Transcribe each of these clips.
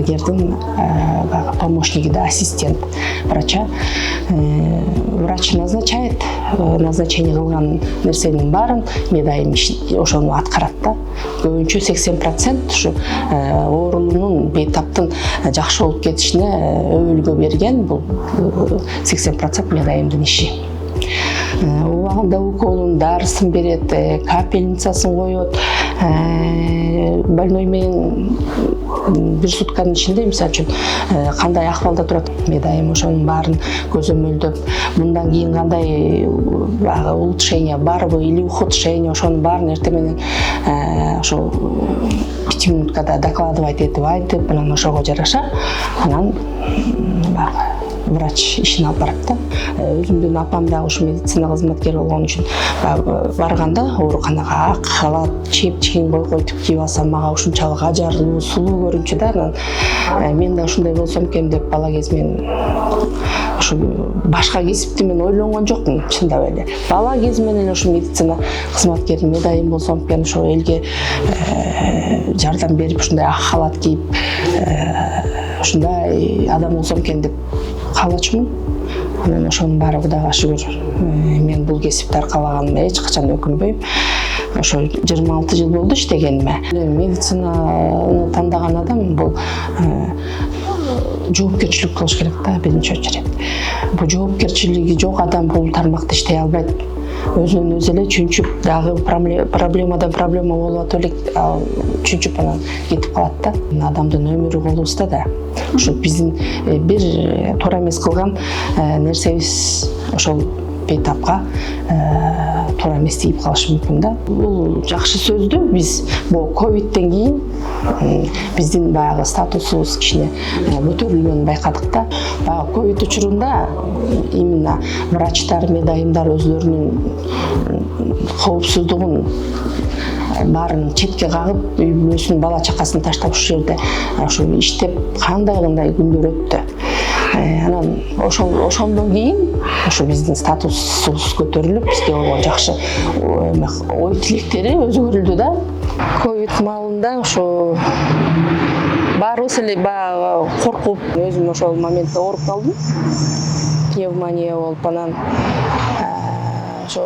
дәрігердің помощники, да, ассистент врача. Врач назначает, назначение қылған нәрсенің барын медайым ошоны атқарады да. Көбінше 80% ушу оорунун бейтаптын жакшы болуп кетишине өбөлгө берген, бул 80% медайымдын иши. Убагында уколун, дарысын берет, капельницасын коет, больной менен бир сутканын ичинде, мисалы үчүн, кандай акыбалда турат, медайым ошонун баарын көзөмөлдөп, мындан кийин кандай улучшение барбы или ухудшение, ошонун баарын эртең менен ошо 5 минуткада докладывать айтып, анан ошого жараша, анан врач ишин алып барат да. Өзүмдүн апам да ушу медицина кызматкери болгон үчүн барганда ооруканага ак халат, чепчигин койгойтуп кийип алсам, мага ушунчалык ажарлуу, сулуу көрүнчү да. Мен да ушундай болсом экен деп бала кезимен ушу башка кесипти мен ойлонгон жокмун, чындап эле. Бала кезимен эле ушу медицина кызматкери медайым болсом экен, ошо элге жардам берип, ушундай ак халат кийип, ушундай адам болсом экен деп каалачумун. Анан ошонун баары Кудайга шүгүр, мен бул кесипти аркалаганыма эч качан өкүнбөйм. Ошо 26 жыл болду иштегениме. Медицинаны тандаган адам бул жоопкерчилик кылыш керек да, биринчи очередь. Бул жоопкерчилиги жок адам бул тармакта иштей албайт. Өзүнөн өзү эле чүнчүп, дагы проблемадан проблема болуп атып эле чүнчүп анан кетип калат да. Адамдын өмүрү колубузда да. Ошо биздин бир туура эмес кылган нерсебиз ошол бейтапка туура эмес тийип калышы мүмкүн да. Бул жакшы сөздү биз бул ковидтен кийин биздин баягы статусубуз кичине көтөрүлгөнүн байкадык да. Баягы ковид учурунда именно врачтар, медайымдар өзлөрүнүн коопсуздугун баарын четке кагып, үй бүлөсүн, бала чакасын таштап ушул жерде ошо иштеп кандай күндөр өттү. Анан ошондон кийин ошо биздин статусубуз көтөрүлүп, бизге болгон жакшы ой тилектери өзгөрүлдү да. Ковид маалында ошо баарыбыз эле баягы коркуп, өзүм ошол моментте ооруп калдым. Пневмония болуп, анан ошо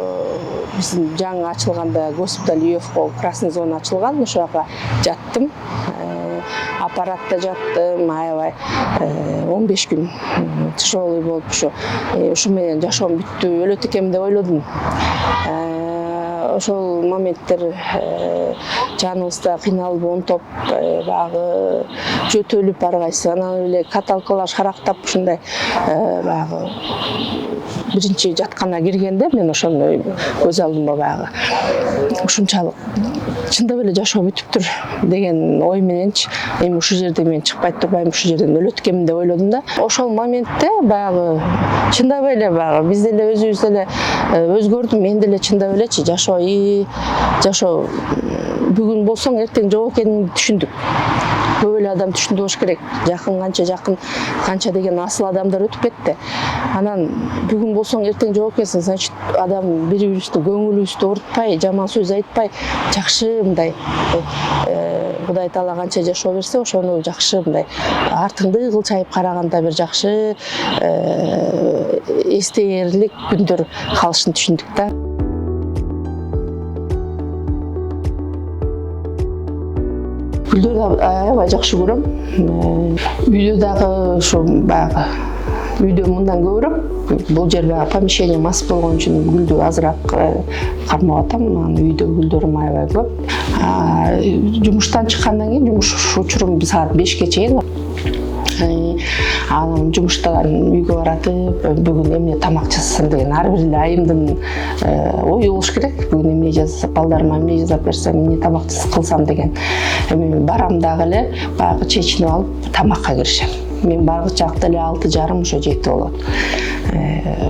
биздин жаңы ачылганда госпиталь ЮФК красный зона ачылган, ошол жака жаттым. Аппаратта жаттым, аябай 15 күн тяжелый болуп, ушу менен жашоом бүттү, өлөт экенмин деп ойлодум. Ошол моменттер жаныбызда кыйналып, онтоп, баягы жөтөлүп ар кайсы, анан эле каталкалар шарактап, ушундай баягы биринчи жатканга киргенде мен ошону көз алдыма баягы ушунчалык чындап эле жашоо бүтүптүр деген ой мененчи, эми ушул жерде мен чыкпай турбайм, ушул жерден өлөт экенмин деп ойлодум да. Ошол моментте баягы чындап эле баягы биз деле өзүбүз деле өзгөрдүм, мен деле чындап элечи жашоо бүгүн болсоң эртең жок экенин түшүндүк. Көп эле адам түшүндү болуш керек. Жакын канча деген асыл адамдар өтүп кетти. Анан бүгүн болсоң эртең жок экенсиң, значит адам бири-бирибизди көңүлүбүздү оорутпай, жаман сөз айтпай, жакшы мындай Кудай Таала канча жашоо берсе, ошону жакшы мындай артыңды кылчайып караганда бир жакшы эстээрлик күндөр калышын түшүндүк да. Гүлдөрдү аябай жакшы көрөм. Үйдө дагы ошо баягы үйдө мындан көбүрөөк, бул жер баягы помещение мас болгон үчүн гүлдү азыраак кармап атам. Үйдө гүлдөрүм аябай көп. Жумуштан чыккандан кийин жумуш учурум саат 5ке чейин. Анан жумуштан үйгө баратып, бүгүн эмне тамак жасасам деген ар бир айымдын ою болуш керек. Бүгүн эмне жасасам, балдарыма эмне жасап берсем, эмне тамак кылсам деген. Эми барам дагы эле баягы чечинип алып тамакка киришем. Мен баргычакта эле 6,5 ошо жети болот.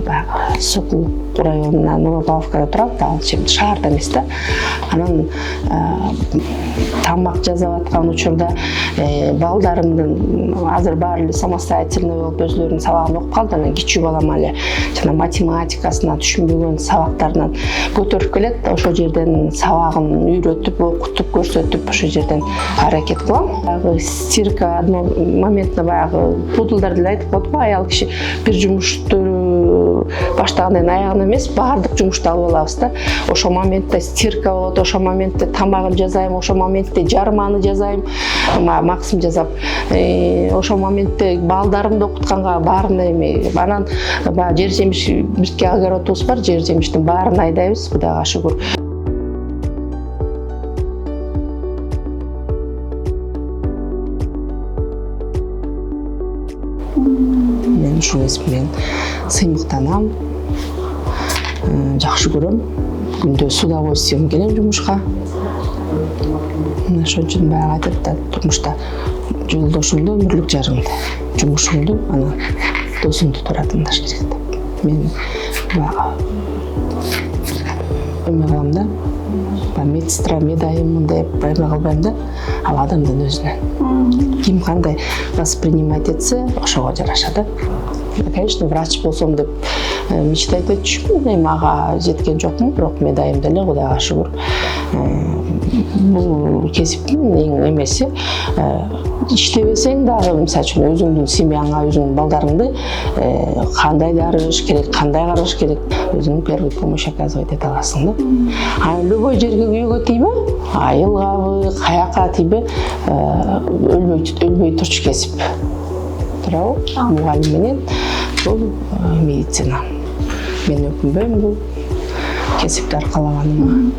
Баягы Сокулук районунан Новопавловкада турат, ал шаарда эмес да. Анан тамак жасап аткан учурда балдарымдын азыр баары эле самостоятельный болуп өзлөрүнүн сабагын окуп калды. Анан кичүү балам эле жана математикасына түшүнбөгөн сабактарынан көтөрүп келет. Ошол жерден сабагын үйрөтүп, окутуп, көрсөтүп ошол жерден аракет кылам. Баягы стирка одно моментно баягы пудулдар деле айтып коет го, аял киши бир жумушту баштагандан аягына эмес, баардык жумушту алып алабыз да. Ошол моментте стирка болот, ошол моментте тамагын жасайм, ошол моментте жарманы жасайм, максым жасап, ошол моментте балдарымды окутканга баарына эме. Анан баягы жер жемиш бирке огородубуз бар, жер жемиштин баарын айдайбыз, Кудайга шүгүр. Мен ушул эс менен сыймыктанам, жакшы көрөм. Күндө с удовольствием келем жумушка. Ошон үчүн баягы айтат да, турмушта жолдошуңду өмүрлүк жарыңды, жумушуңду, анан досуңду туура тандаш керек деп. Мен баягы эме кылам да, медсестра, медайым деп эме кылбайм да, ал адамдын өзүнөн. Ким кандай воспринимать этсе, ошого жараша да. Конечно, врач болсом деп мечтать этчүмүн, эми ага жеткен жокмун, бирок медайым деле, Кудайга шүгүр. Бул кесиптин эң эмеси, иштебесең дагы, мисалы үчүн өзүңдүн семьяңа, өзүңдүн балдарыңды кандай дарыш керек, кандай караш керек, өзүң первый помощь оказывать эте аласың да. А любой жерге күйөөгө тийбе, айылгабы, каяка тийбе, өлбөй турчу кесип. Туурабы? Мугалим менен бул медицина. Мен өкүнбөйм бул кесипти аркалаганыма.